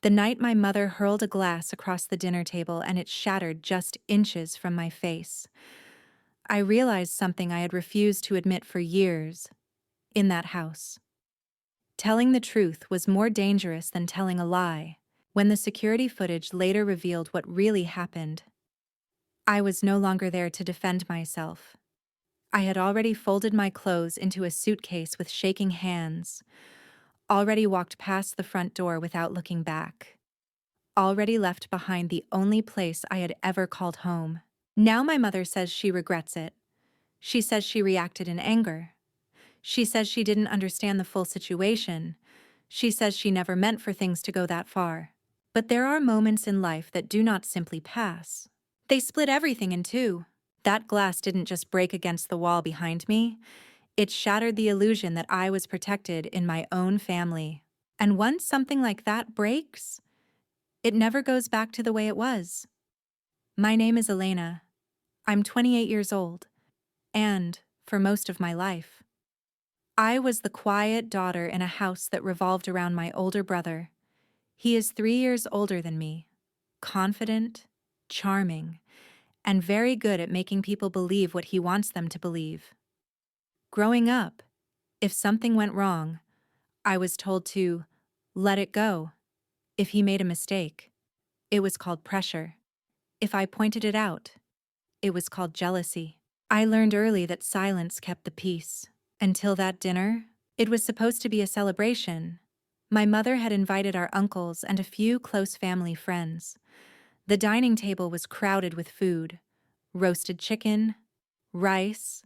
The night my mother hurled a glass across the dinner table and it shattered just inches from my face. I realized something I had refused to admit for years in that house. Telling the truth was more dangerous than telling a lie. When the security footage later revealed what really happened, I was no longer there to defend myself. I had already folded my clothes into a suitcase with shaking hands, already walked past the front door without looking back, already left behind the only place I had ever called home. Now my mother says she regrets it. She says she reacted in anger. She says she didn't understand the full situation. She says she never meant for things to go that far. But there are moments in life that do not simply pass. They split everything in two. That glass didn't just break against the wall behind me. It shattered the illusion that I was protected in my own family. And once something like that breaks, it never goes back to the way it was. My name is Elena. I'm 28 years old. And, for most of my life, I was the quiet daughter in a house that revolved around my older brother. He is 3 years older than me, confident, charming, and very good at making people believe what he wants them to believe. Growing up, if something went wrong, I was told to let it go. If he made a mistake, it was called pressure. If I pointed it out, it was called jealousy. I learned early that silence kept the peace. Until that dinner, it was supposed to be a celebration. My mother had invited our uncles and a few close family friends. The dining table was crowded with food: roasted chicken, rice,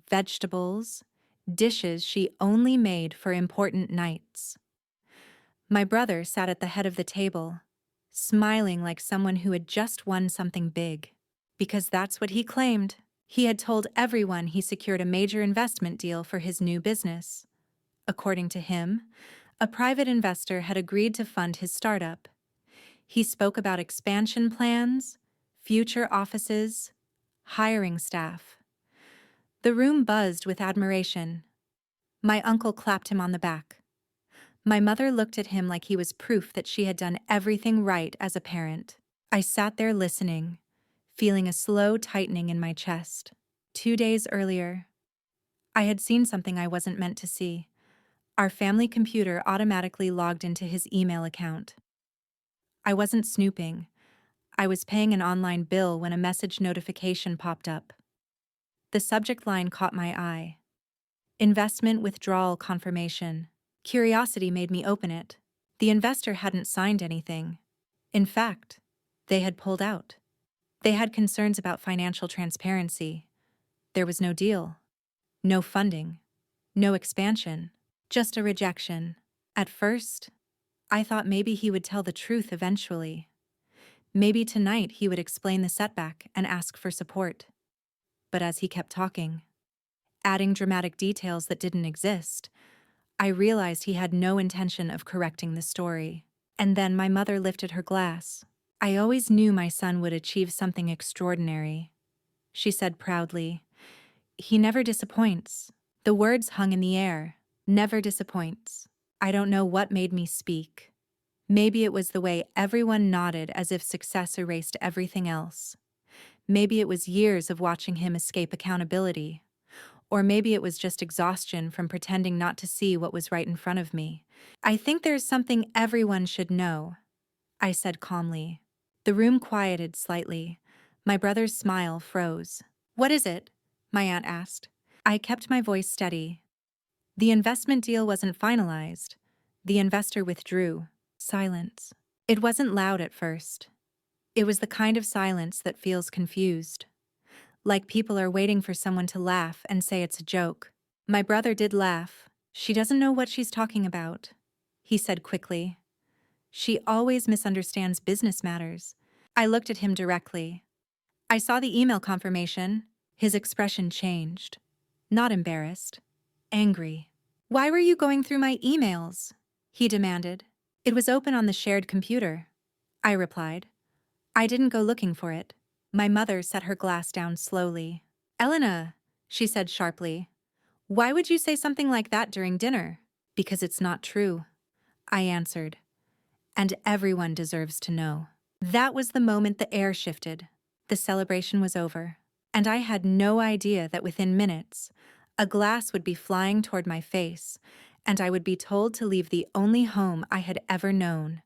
vegetables, dishes she only made for important nights. My brother sat at the head of the table, smiling like someone who had just won something big. Because that's what he claimed. He had told everyone he secured a major investment deal for his new business. According to him, a private investor had agreed to fund his startup. He spoke about expansion plans, future offices, hiring staff. The room buzzed with admiration. My uncle clapped him on the back. My mother looked at him like he was proof that she had done everything right as a parent. I sat there listening, feeling a slow tightening in my chest. 2 days earlier, I had seen something I wasn't meant to see. Our family computer automatically logged into his email account. I wasn't snooping. I was paying an online bill when a message notification popped up. The subject line caught my eye. Investment withdrawal confirmation. Curiosity made me open it. The investor hadn't signed anything. In fact, they had pulled out. They had concerns about financial transparency. There was no deal, no funding, no expansion, just a rejection. At first, I thought maybe he would tell the truth eventually. Maybe tonight he would explain the setback and ask for support. But as he kept talking, adding dramatic details that didn't exist, I realized he had no intention of correcting the story. And then my mother lifted her glass. "I always knew my son would achieve something extraordinary," she said proudly. "He never disappoints." The words hung in the air. Never disappoints. I don't know what made me speak. Maybe it was the way everyone nodded as if success erased everything else. Maybe it was years of watching him escape accountability. Or maybe it was just exhaustion from pretending not to see what was right in front of me. "I think there's something everyone should know," I said calmly. The room quieted slightly. My brother's smile froze. "What is it?" my aunt asked. I kept my voice steady. "The investment deal wasn't finalized. The investor withdrew." Silence. It wasn't loud at first. It was the kind of silence that feels confused. Like people are waiting for someone to laugh and say it's a joke. My brother did laugh. "She doesn't know what she's talking about," he said quickly. "She always misunderstands business matters." I looked at him directly. "I saw the email confirmation." His expression changed. Not embarrassed. Angry. "Why were you going through my emails?" he demanded. "It was open on the shared computer," I replied. "I didn't go looking for it." My mother set her glass down slowly. "Elena," she said sharply, "why would you say something like that during dinner?" "Because it's not true," I answered. And everyone deserves to know. That was the moment the air shifted. The celebration was over. And I had no idea that within minutes, a glass would be flying toward my face, and I would be told to leave the only home I had ever known.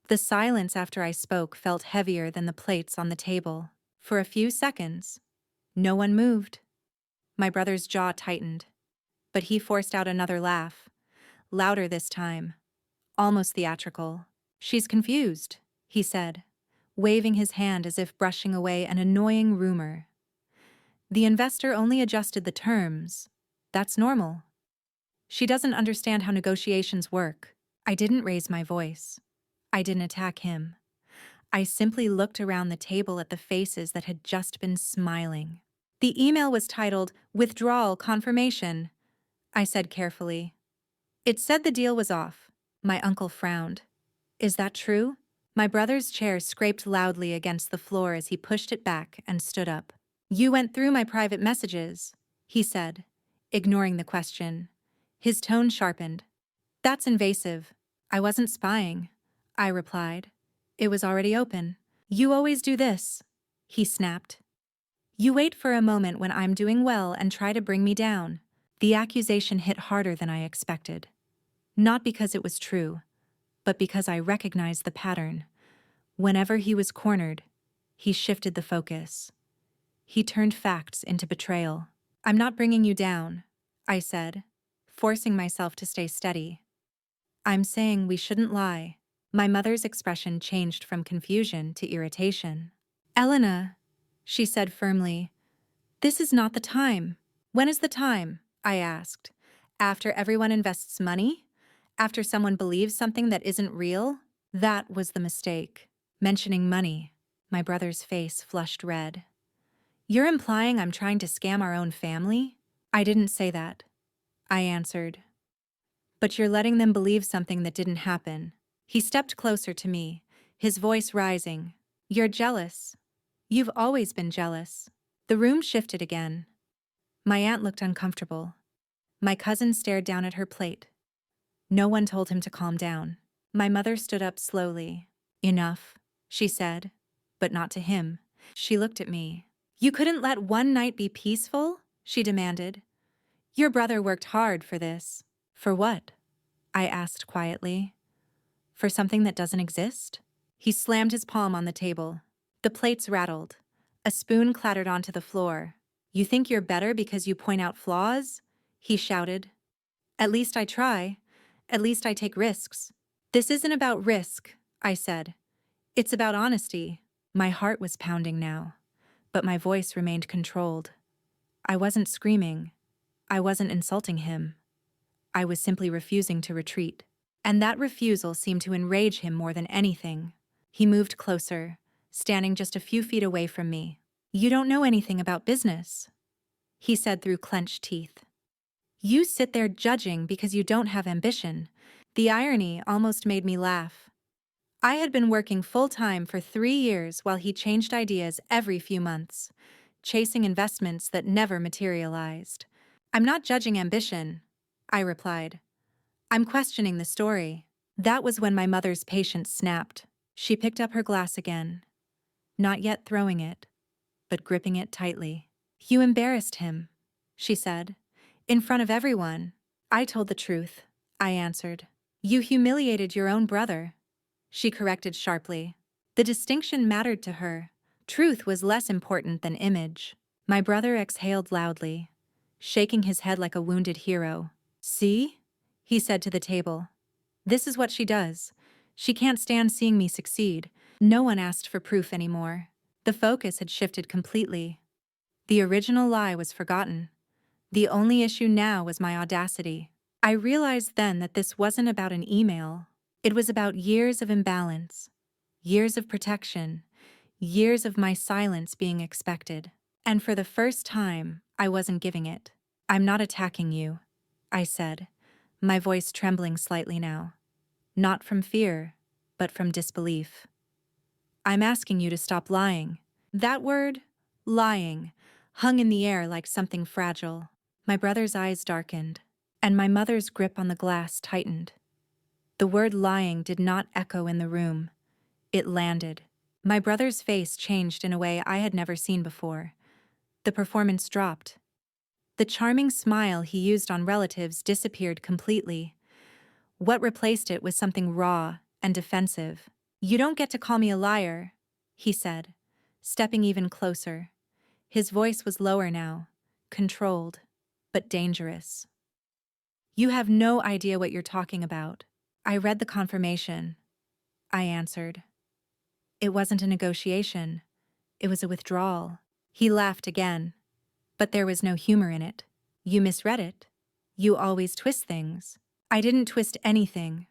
The silence after I spoke felt heavier than the plates on the table. For a few seconds, no one moved. My brother's jaw tightened, but he forced out another laugh, louder this time, almost theatrical. "She's confused," he said, waving his hand as if brushing away an annoying rumor. "The investor only adjusted the terms. That's normal. She doesn't understand how negotiations work." I didn't raise my voice. I didn't attack him. I simply looked around the table at the faces that had just been smiling. "The email was titled, 'Withdrawal Confirmation,'" I said carefully. "It said the deal was off." My uncle frowned. "Is that true?" My brother's chair scraped loudly against the floor as he pushed it back and stood up. "You went through my private messages," he said, ignoring the question. His tone sharpened. "That's invasive." "I wasn't spying," I replied. "It was already open." "You always do this," he snapped. "You wait for a moment when I'm doing well and try to bring me down." The accusation hit harder than I expected. Not because it was true, but because I recognized the pattern. Whenever he was cornered, he shifted the focus. He turned facts into betrayal. "I'm not bringing you down," I said, forcing myself to stay steady. "I'm saying we shouldn't lie." My mother's expression changed from confusion to irritation. "Elena," she said firmly, "this is not the time." "When is the time?" I asked. "After everyone invests money? After someone believes something that isn't real?" That was the mistake. Mentioning money. My brother's face flushed red. "You're implying I'm trying to scam our own family?" "I didn't say that," I answered. "But you're letting them believe something that didn't happen." He stepped closer to me, his voice rising. "You're jealous. You've always been jealous." The room shifted again. My aunt looked uncomfortable. My cousin stared down at her plate. No one told him to calm down. My mother stood up slowly. "Enough," she said, but not to him. She looked at me. "You couldn't let one night be peaceful?" she demanded. "Your brother worked hard for this." "For what?" I asked quietly. "For something that doesn't exist?" He slammed his palm on the table. The plates rattled. A spoon clattered onto the floor. "You think you're better because you point out flaws?" he shouted. "At least I try. At least I take risks." "This isn't about risk," I said. "It's about honesty." My heart was pounding now, but my voice remained controlled. I wasn't screaming. I wasn't insulting him. I was simply refusing to retreat. And that refusal seemed to enrage him more than anything. He moved closer, standing just a few feet away from me. "You don't know anything about business," he said through clenched teeth. "You sit there judging because you don't have ambition." The irony almost made me laugh. I had been working full-time for 3 years while he changed ideas every few months, chasing investments that never materialized. "I'm not judging ambition," I replied. "I'm questioning the story." That was when my mother's patience snapped. She picked up her glass again, not yet throwing it, but gripping it tightly. "You embarrassed him," she said, "in front of everyone." "I told the truth," I answered. "You humiliated your own brother," she corrected sharply. The distinction mattered to her. Truth was less important than image. My brother exhaled loudly, shaking his head like a wounded hero. "See?" he said to the table. "This is what she does. She can't stand seeing me succeed." No one asked for proof anymore. The focus had shifted completely. The original lie was forgotten. The only issue now was my audacity. I realized then that this wasn't about an email. It was about years of imbalance, years of protection, years of my silence being expected. And for the first time, I wasn't giving it. "I'm not attacking you," I said, my voice trembling slightly now. Not from fear, but from disbelief. "I'm asking you to stop lying." That word, lying, hung in the air like something fragile. My brother's eyes darkened, and my mother's grip on the glass tightened. The word lying did not echo in the room. It landed. My brother's face changed in a way I had never seen before. The performance dropped. The charming smile he used on relatives disappeared completely. What replaced it was something raw and defensive. "You don't get to call me a liar," he said, stepping even closer. His voice was lower now, controlled, but dangerous. "You have no idea what you're talking about." "I read the confirmation," I answered. "It wasn't a negotiation. It was a withdrawal." He laughed again, but there was no humor in it. "You misread it. You always twist things." "I didn't twist anything,"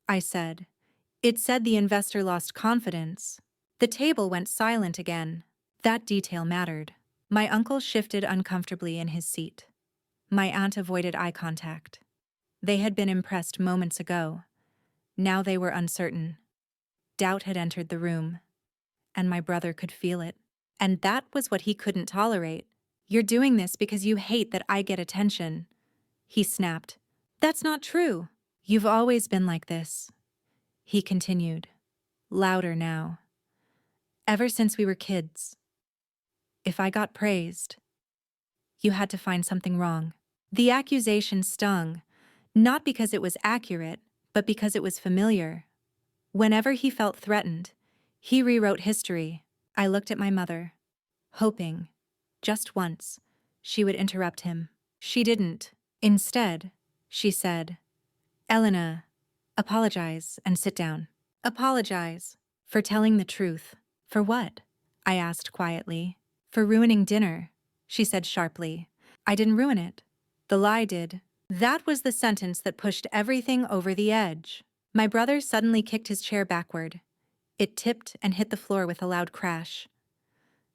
I said. "It said the investor lost confidence." The table went silent again. That detail mattered. My uncle shifted uncomfortably in his seat. My aunt avoided eye contact. They had been impressed moments ago. Now they were uncertain. Doubt had entered the room, and my brother could feel it. And that was what he couldn't tolerate. "You're doing this because you hate that I get attention," he snapped. "That's not true. You've always been like this," he continued, louder now. "Ever since we were kids. If I got praised, you had to find something wrong." The accusation stung, not because it was accurate, but because it was familiar. Whenever he felt threatened, he rewrote history. I looked at my mother, hoping, just once, she would interrupt him. She didn't. Instead, she said, "Elena, apologize and sit down." "Apologize? For telling the truth." "For what?" I asked quietly. "For ruining dinner," she said sharply. "I didn't ruin it. The lie did." That was the sentence that pushed everything over the edge. My brother suddenly kicked his chair backward. It tipped and hit the floor with a loud crash.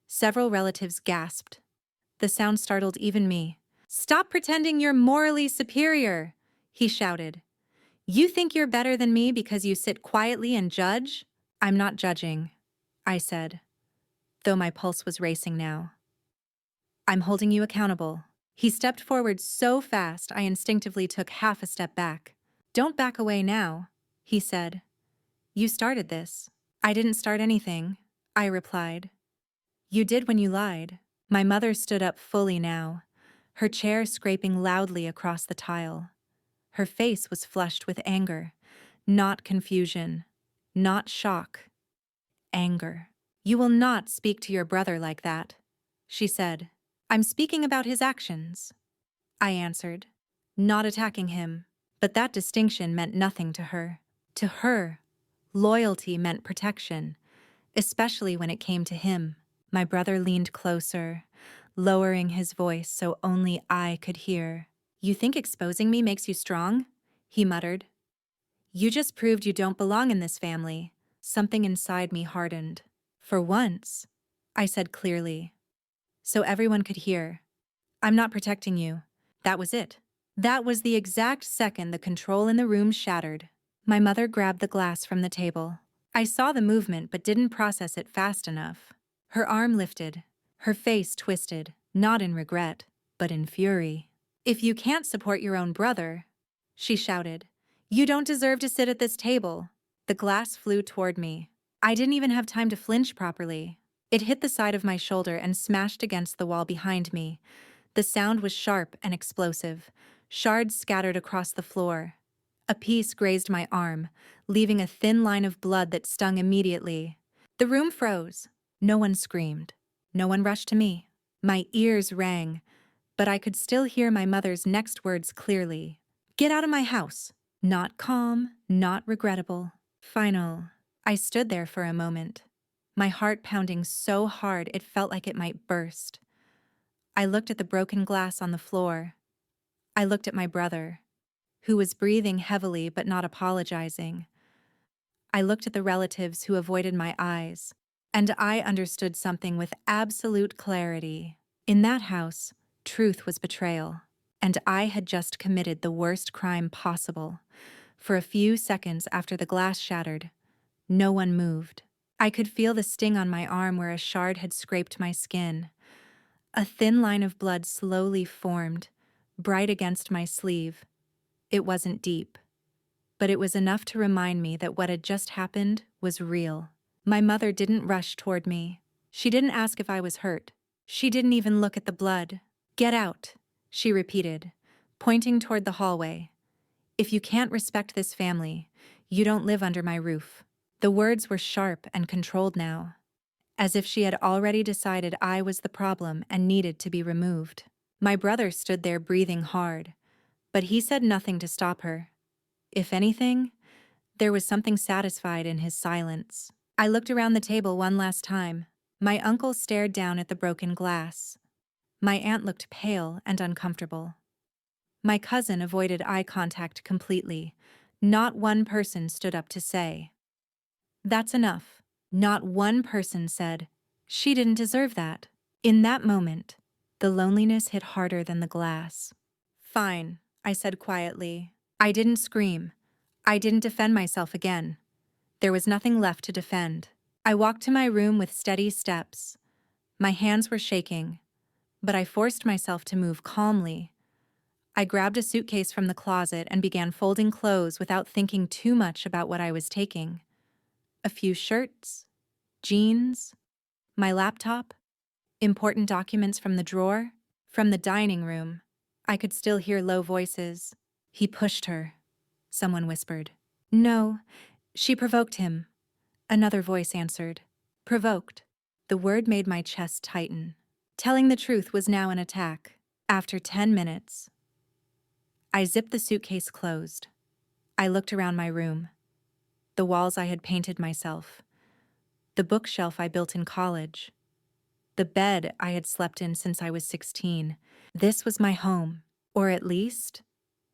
Several relatives gasped. The sound startled even me. "Stop pretending you're morally superior," he shouted. "You think you're better than me because you sit quietly and judge?" "I'm not judging," I said, though my pulse was racing now. "I'm holding you accountable." He stepped forward so fast I instinctively took half a step back. "Don't back away now," he said. "You started this." "I didn't start anything," I replied. "You did when you lied." My mother stood up fully now, her chair scraping loudly across the tile. Her face was flushed with anger, not confusion, not shock. Anger. "You will not speak to your brother like that," she said. "I'm speaking about his actions," I answered, not attacking him. But that distinction meant nothing to her. To her, loyalty meant protection, especially when it came to him. My brother leaned closer, lowering his voice so only I could hear. "You think exposing me makes you strong?" he muttered. "You just proved you don't belong in this family." Something inside me hardened. "For once," I said clearly, so everyone could hear. "I'm not protecting you." That was it. That was the exact second the control in the room shattered. My mother grabbed the glass from the table. I saw the movement but didn't process it fast enough. Her arm lifted, her face twisted, not in regret, but in fury. "If you can't support your own brother," she shouted, "you don't deserve to sit at this table." The glass flew toward me. I didn't even have time to flinch properly. It hit the side of my shoulder and smashed against the wall behind me. The sound was sharp and explosive. Shards scattered across the floor. A piece grazed my arm, leaving a thin line of blood that stung immediately. The room froze. No one screamed. No one rushed to me. My ears rang, but I could still hear my mother's next words clearly. "Get out of my house." Not calm, not regrettable. Final. I stood there for a moment, my heart pounding so hard it felt like it might burst. I looked at the broken glass on the floor. I looked at my brother, who was breathing heavily but not apologizing. I looked at the relatives who avoided my eyes, and I understood something with absolute clarity. In that house, truth was betrayal, and I had just committed the worst crime possible. For a few seconds after the glass shattered, no one moved. I could feel the sting on my arm where a shard had scraped my skin. A thin line of blood slowly formed, bright against my sleeve. It wasn't deep. but it was enough to remind me that what had just happened was real. My mother didn't rush toward me. She didn't ask if I was hurt. She didn't even look at the blood. "Get out," she repeated, pointing toward the hallway. "If you can't respect this family, you don't live under my roof." The words were sharp and controlled now, as if she had already decided I was the problem and needed to be removed. My brother stood there breathing hard, but he said nothing to stop her. If anything, there was something satisfied in his silence. I looked around the table one last time. My uncle stared down at the broken glass. My aunt looked pale and uncomfortable. My cousin avoided eye contact completely. Not one person stood up to say, "That's enough." Not one person said, "She didn't deserve that." In that moment, the loneliness hit harder than the glass. "Fine," I said quietly. I didn't scream. I didn't defend myself again. There was nothing left to defend. I walked to my room with steady steps. My hands were shaking, but I forced myself to move calmly. I grabbed a suitcase from the closet and began folding clothes without thinking too much about what I was taking. A few shirts, jeans, my laptop, important documents from the drawer. From the dining room, I could still hear low voices. "He pushed her," someone whispered. "No, she provoked him," another voice answered. "Provoked." The word made my chest tighten. Telling the truth was now an attack. After 10 minutes, I zipped the suitcase closed. I looked around my room. The walls I had painted myself. The bookshelf I built in college. The bed I had slept in since I was 16. This was my home, or at least,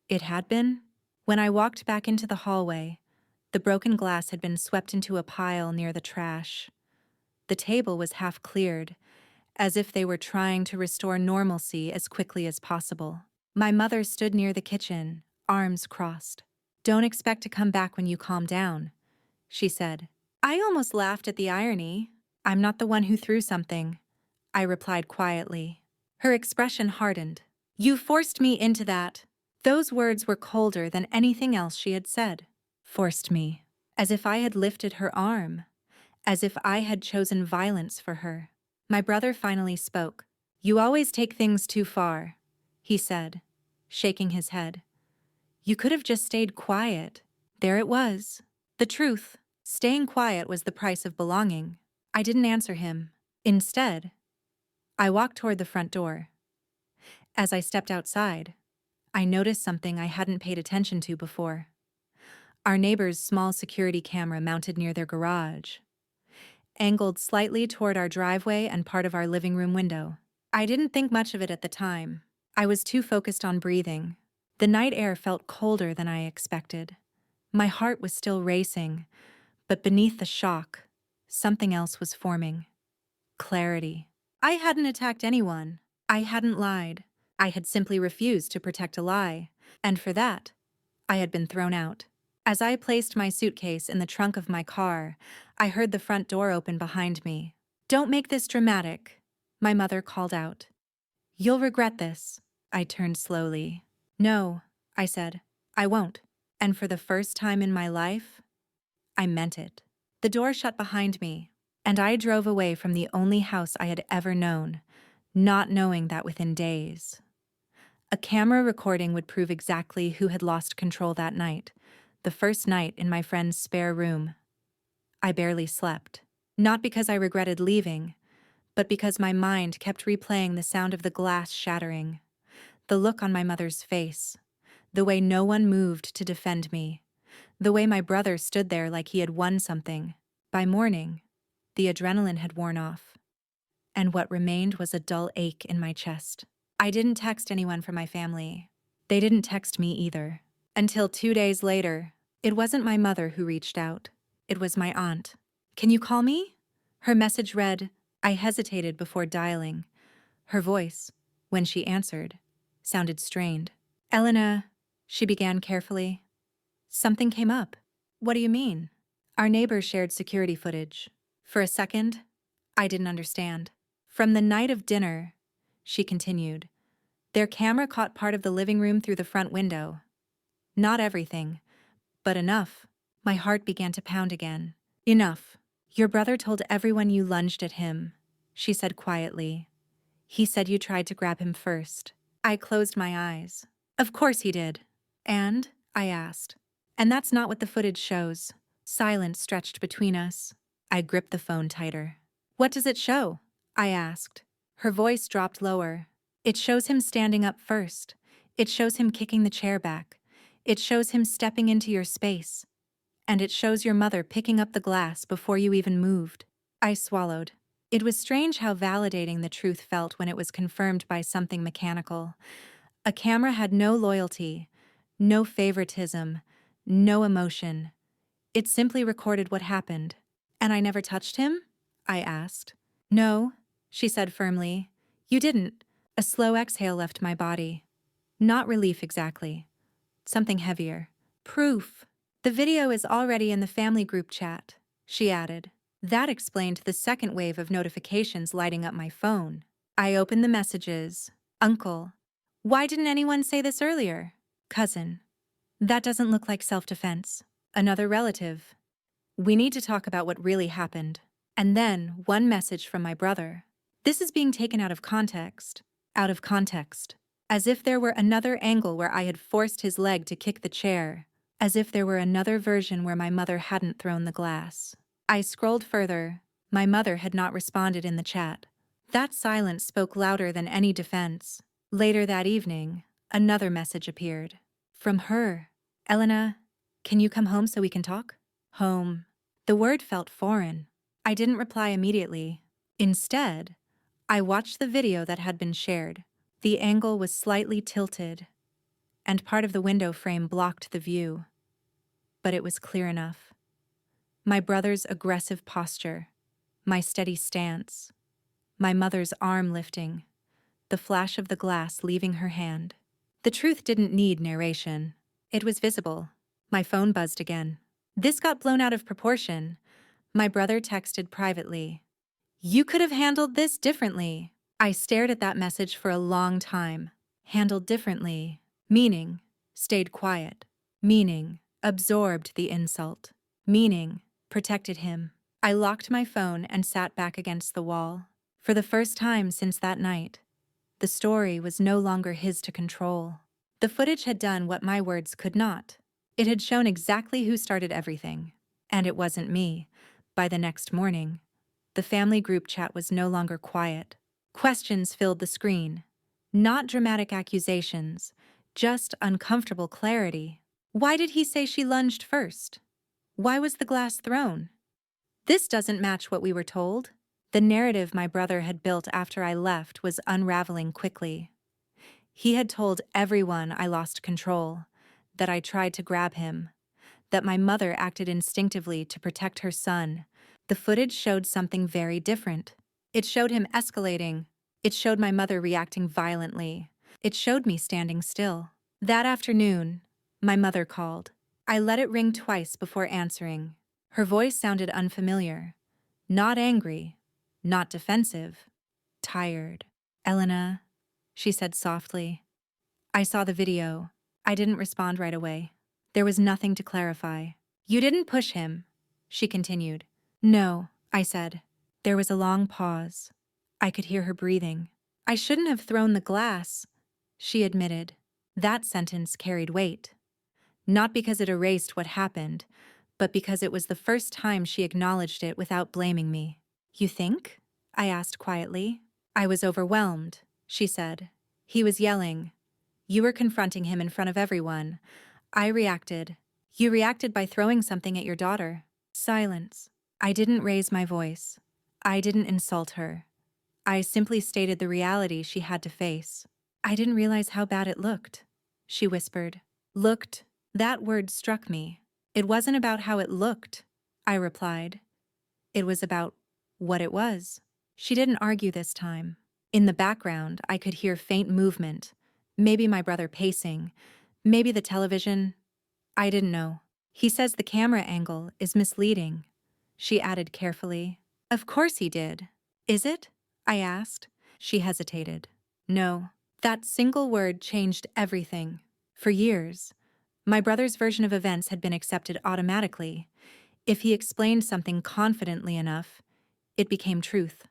it had been. When I walked back into the hallway, the broken glass had been swept into a pile near the trash. The table was half cleared, as if they were trying to restore normalcy as quickly as possible. My mother stood near the kitchen, arms crossed. "Don't expect to come back when you calm down," she said. I almost laughed at the irony. "I'm not the one who threw something," I replied quietly. Her expression hardened. "You forced me into that." Those words were colder than anything else she had said. Forced me. As if I had lifted her arm. As if I had chosen violence for her. My brother finally spoke. "You always take things too far," he said, shaking his head. "You could have just stayed quiet." There it was. The truth. Staying quiet was the price of belonging. I didn't answer him. Instead, I walked toward the front door. As I stepped outside, I noticed something I hadn't paid attention to before. Our neighbor's small security camera mounted near their garage, angled slightly toward our driveway and part of our living room window. I didn't think much of it at the time. I was too focused on breathing. The night air felt colder than I expected. My heart was still racing, but beneath the shock, something else was forming. Clarity. I hadn't attacked anyone. I hadn't lied. I had simply refused to protect a lie, and for that, I had been thrown out. As I placed my suitcase in the trunk of my car, I heard the front door open behind me. "Don't make this dramatic," my mother called out. "You'll regret this." I turned slowly. "No," I said, "I won't." And for the first time in my life, I meant it. The door shut behind me, and I drove away from the only house I had ever known, not knowing that within days, a camera recording would prove exactly who had lost control that night, the first night in my friend's spare room. I barely slept, not because I regretted leaving, but because my mind kept replaying the sound of the glass shattering, the look on my mother's face, the way no one moved to defend me, the way my brother stood there like he had won something. By morning, the adrenaline had worn off, and what remained was a dull ache in my chest. I didn't text anyone from my family. They didn't text me either. Until 2 days later, it wasn't my mother who reached out. It was my aunt. "Can you call me?" Her message read. I hesitated before dialing. Her voice, when she answered, sounded strained. "Elena," she began carefully. "Something came up." "What do you mean?" Our neighbors shared security footage. For a second, I didn't understand. "From the night of dinner," she continued, "their camera caught part of the living room through the front window. Not everything, But enough. My heart began to pound again. Enough. Your brother told everyone you lunged at him, she said quietly. He said you tried to grab him first. I closed my eyes. Of course he did. And? I asked. And that's not what the footage shows. Silence stretched between us. I gripped the phone tighter. What does it show? I asked. Her voice dropped lower. It shows him standing up first. It shows him kicking the chair back. It shows him stepping into your space. And it shows your mother picking up the glass before you even moved. I swallowed. It was strange how validating the truth felt when it was confirmed by something mechanical. A camera had no loyalty, no favoritism, no emotion. It simply recorded what happened. And I never touched him? I asked. No, she said firmly. You didn't. A slow exhale left my body. Not relief exactly. Something heavier. Proof. The video is already in the family group chat, she added. That explained the second wave of notifications lighting up my phone. I opened the messages. Uncle. Why didn't anyone say this earlier? Cousin. That doesn't look like self-defense. Another relative. We need to talk about what really happened. And then one message from my brother. This is being taken out of context. Out of context. As if there were another angle where I had forced his leg to kick the chair. As if there were another version where my mother hadn't thrown the glass. I scrolled further. My mother had not responded in the chat. That silence spoke louder than any defense. Later that evening, another message appeared. From her. Elena, can you come home so we can talk? Home. The word felt foreign. I didn't reply immediately. Instead, I watched the video that had been shared. The angle was slightly tilted, and part of the window frame blocked the view. But it was clear enough. My brother's aggressive posture, my steady stance, my mother's arm lifting, the flash of the glass leaving her hand. The truth didn't need narration. It was visible. My phone buzzed again. This got blown out of proportion. My brother texted privately. You could have handled this differently. I stared at that message for a long time. Handled differently. Meaning, stayed quiet. Meaning, absorbed the insult. Meaning, protected him. I locked my phone and sat back against the wall. For the first time since that night, the story was no longer his to control. The footage had done what my words could not. It had shown exactly who started everything. And it wasn't me. By the next morning, the family group chat was no longer quiet. Questions filled the screen. Not dramatic accusations, just uncomfortable clarity. Why did he say she lunged first? Why was the glass thrown? This doesn't match what we were told. The narrative my brother had built after I left was unraveling quickly. He had told everyone I lost control, that I tried to grab him, that my mother acted instinctively to protect her son. The footage showed something very different. It showed him escalating. It showed my mother reacting violently. It showed me standing still. That afternoon, my mother called. I let it ring twice before answering. Her voice sounded unfamiliar. Not angry, not defensive. Tired. Elena, she said softly. I saw the video. I didn't respond right away. There was nothing to clarify. You didn't push him, she continued. No, I said. There was a long pause. I could hear her breathing. I shouldn't have thrown the glass, she admitted. That sentence carried weight. Not because it erased what happened, but because it was the first time she acknowledged it without blaming me. You think? I asked quietly. I was overwhelmed, she said. He was yelling. You were confronting him in front of everyone. I reacted. You reacted by throwing something at your daughter. Silence. I didn't raise my voice. I didn't insult her. I simply stated the reality she had to face. I didn't realize how bad it looked, she whispered. Looked. That word struck me. It wasn't about how it looked, I replied. It was about what it was. She didn't argue this time. In the background, I could hear faint movement. Maybe my brother pacing. Maybe the television. I didn't know. He says the camera angle is misleading, she added carefully. Of course he did. Is it? I asked. She hesitated. No. That single word changed everything. For years, My brother's version of events had been accepted automatically. If he explained something confidently enough, it became truth.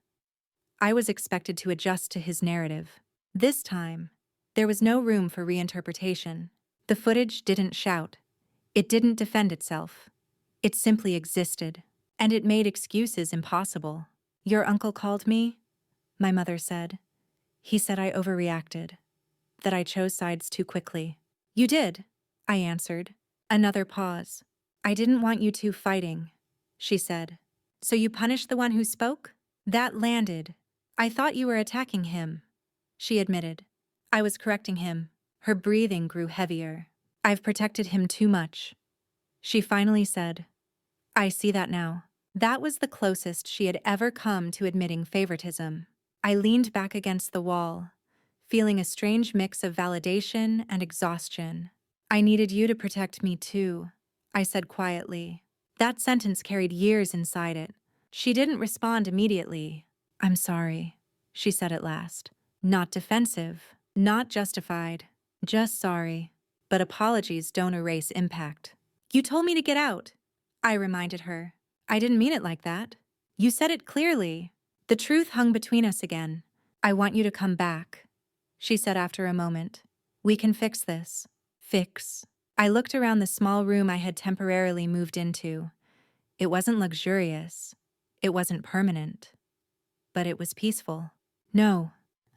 I was expected to adjust to his narrative. This time, there was no room for reinterpretation. The footage didn't shout. It didn't defend itself. It simply existed. And it made excuses impossible. "Your uncle called me," my mother said. "He said I overreacted, that I chose sides too quickly." "You did," I answered. Another pause. "I didn't want you two fighting," she said. "So you punished the one who spoke?" That landed. "I thought you were attacking him," she admitted. "I was correcting him." Her breathing grew heavier. "I've protected him too much," she finally said. "I see that now." That was the closest she had ever come to admitting favoritism. I leaned back against the wall, feeling a strange mix of validation and exhaustion. "I needed you to protect me too," I said quietly. That sentence carried years inside it. She didn't respond immediately. "I'm sorry," she said at last. Not defensive, not justified, just sorry. But apologies don't erase impact. "You told me to get out," I reminded her. "I didn't mean it like that. You said it clearly." The truth hung between us again. "I want you to come back," she said after a moment. "We can fix this." Fix. I looked around the small room I had temporarily moved into. It wasn't luxurious. It wasn't permanent. But it was peaceful. "No,"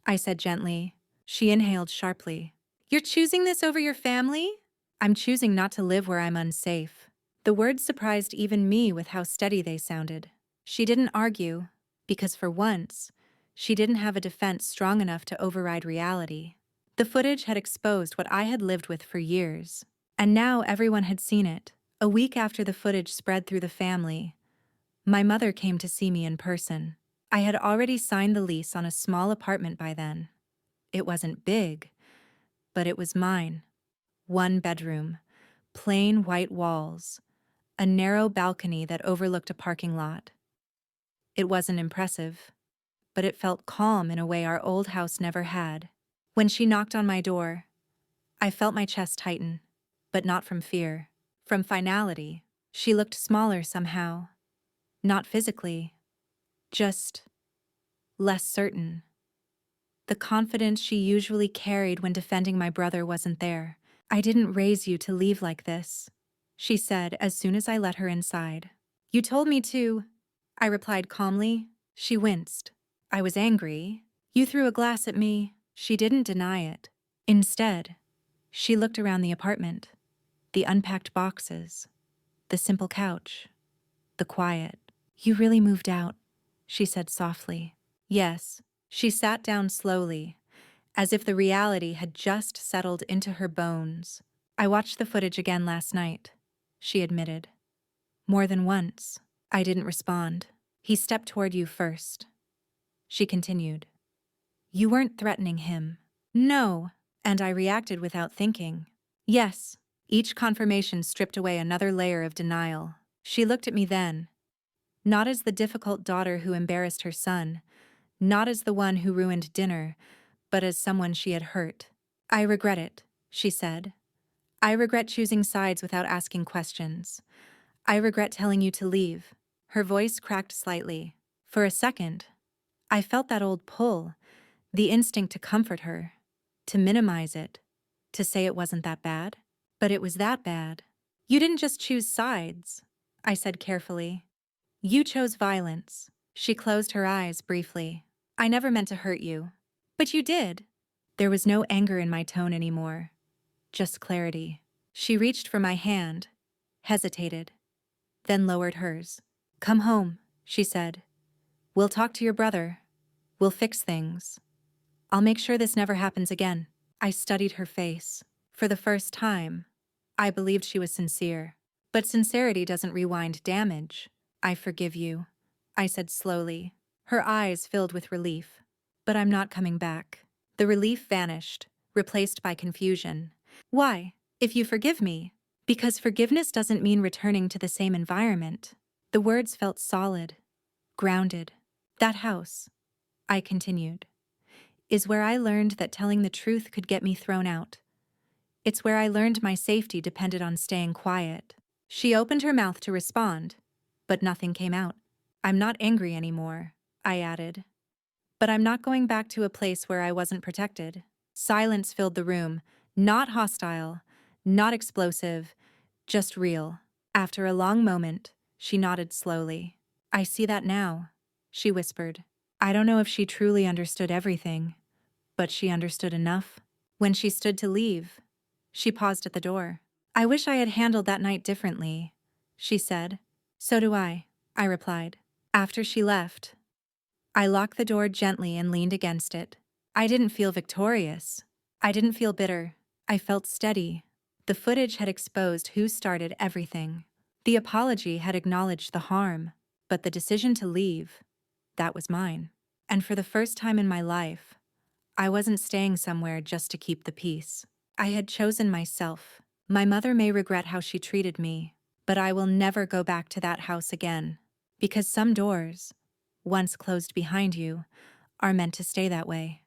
I said gently. She inhaled sharply. "You're choosing this over your family?" "I'm choosing not to live where I'm unsafe." The words surprised even me with how steady they sounded. She didn't argue, because for once, she didn't have a defense strong enough to override reality. The footage had exposed what I had lived with for years, and now everyone had seen it. A week after the footage spread through the family, my mother came to see me in person. I had already signed the lease on a small apartment by then. It wasn't big, but it was mine. 1 bedroom, plain white walls, a narrow balcony that overlooked a parking lot. It wasn't impressive, but it felt calm in a way our old house never had. When she knocked on my door, I felt my chest tighten, but not from fear, from finality. She looked smaller somehow. Not physically, just less certain. The confidence she usually carried when defending my brother wasn't there. "I didn't raise you to leave like this," she said as soon as I let her inside. "You told me to," I replied calmly. She winced. "I was angry. You threw a glass at me." She didn't deny it. Instead, she looked around the apartment, the unpacked boxes, the simple couch, the quiet. "You really moved out," she said softly. "Yes." She sat down slowly, as if the reality had just settled into her bones. "I watched the footage again last night," she admitted. "More than once." I didn't respond. "He stepped toward you first," she continued. "You weren't threatening him." "No," and I reacted without thinking. "Yes." Each confirmation stripped away another layer of denial. She looked at me then, not as the difficult daughter who embarrassed her son, not as the one who ruined dinner, but as someone she had hurt. "I regret it," she said. "I regret choosing sides without asking questions. I regret telling you to leave." Her voice cracked slightly. For a second, I felt that old pull, the instinct to comfort her, to minimize it, to say it wasn't that bad. But it was that bad. "You didn't just choose sides," I said carefully. "You chose violence." She closed her eyes briefly. "I never meant to hurt you." "But you did." There was no anger in my tone anymore, just clarity. She reached for my hand, hesitated, then lowered hers. "Come home," she said. "We'll talk to your brother. We'll fix things. I'll make sure this never happens again." I studied her face. For the first time, I believed she was sincere. But sincerity doesn't rewind damage. "I forgive you," I said slowly. Her eyes filled with relief. "But I'm not coming back." The relief vanished, replaced by confusion. "Why? If you forgive me." "Because forgiveness doesn't mean returning to the same environment." The words felt solid, grounded. "That house," I continued, "is where I learned that telling the truth could get me thrown out. It's where I learned my safety depended on staying quiet. She opened her mouth to respond, but nothing came out. I'm not angry anymore, I added. But I'm not going back to a place where I wasn't protected. Silence filled the room, not hostile, not explosive, just real. After a long moment, she nodded slowly. I see that now, she whispered. I don't know if she truly understood everything, but she understood enough. When she stood to leave, she paused at the door. I wish I had handled that night differently, she said. So do I replied. After she left, I locked the door gently and leaned against it. I didn't feel victorious. I didn't feel bitter. I felt steady. The footage had exposed who started everything. The apology had acknowledged the harm, but the decision to leave, that was mine. And for the first time in my life, I wasn't staying somewhere just to keep the peace. I had chosen myself. My mother may regret how she treated me, but I will never go back to that house again. Because some doors, once closed behind you, are meant to stay that way.